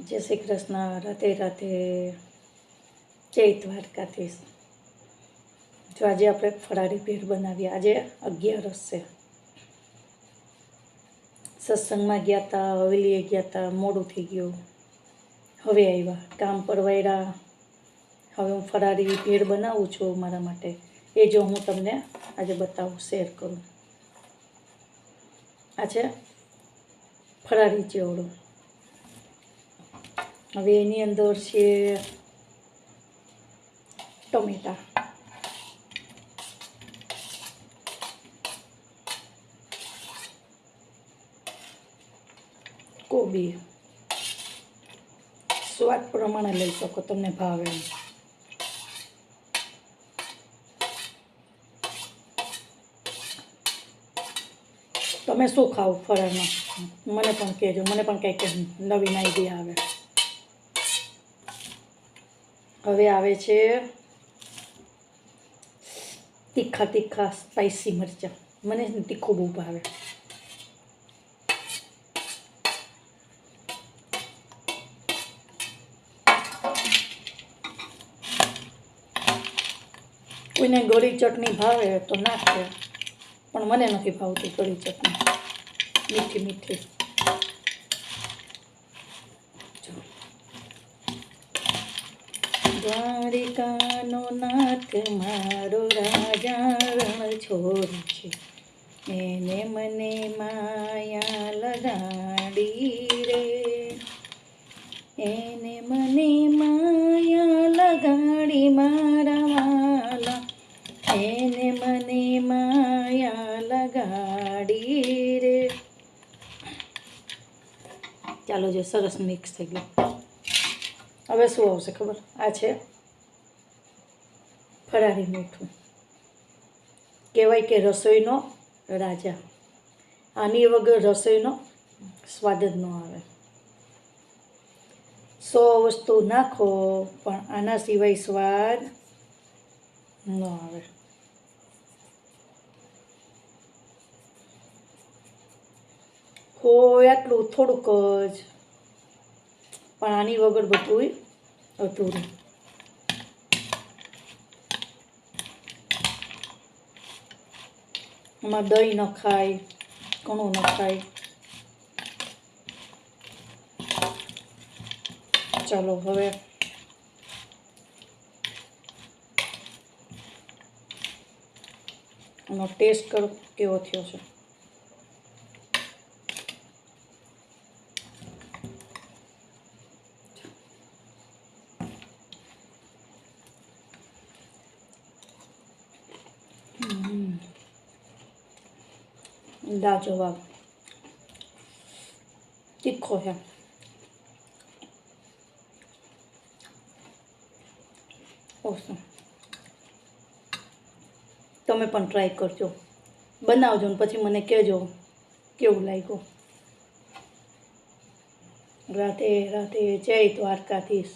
જય શ્રી કૃષ્ણ. રાધે રાધે. જય દ્વારકાધીશ. જો આજે આપણે ફરાળી ભેળ બનાવીએ. આજે 11 છે. સત્સંગમાં ગયા હતા, હવેલીએ ગયા હતા, મોડું થઈ ગયું. હવે આવ્યા, કામ પરવાયરા. હવે હું ફરાળી ભેળ બનાવું છું મારા માટે. એ જો હું તમને આજે બતાવું, શેર કરું. આ છે ફરાળી ચેવડો. હવે એની અંદર છે ટમેટા, કોબી, સ્વાદ પ્રમાણે લઈ શકો, તમને ભાવે એમ. તમે શું ખાવ ફરાળમાં મને પણ કહેજો, મને પણ કંઈક નવીન આઈડિયા આવે. હવે આવે છે તીખા તીખા સ્પાઈસી મરચાં. મને તીખું બહુ ભાવે. કોઈને ગળી ચટણી ભાવે તો નાખે, પણ મને નથી ભાવતી ગળી ચટણી, મીઠી મીઠી. દ્વારિકાનો નાથ મારો રાજા રણ છોડ છે, એને મને માયા લગાડી રે, એને મને માયા લગાડી મારા વાલા, એને મને માયા લગાડી રે. ચાલો, જે સરસ મિક્સ થઈ ગયું. હવે શું આવશે ખબર? આ છે ફરાળી મીઠું. કહેવાય કે રસોઈનો રાજા. આની વગર રસોઈનો સ્વાદ જ ન આવે. 100 વસ્તુ નાખો પણ આના સિવાય સ્વાદ ન આવે. હોય આટલું થોડુંક જ, પણ આની વગર બધું અધૂરું. એમાં દહીં નખાય, ઘણું નખાય. ચાલો હવે આનો ટેસ્ટ કરો કેવો થયો છે. લાજવાબ. તીખો છે. ઓસમ. તમે પણ ટ્રાય કરજો, બનાવજો ને પછી મને કહેજો કેવું લાગ્યું. રાધે રાધે. જય દ્વારકાધીશ.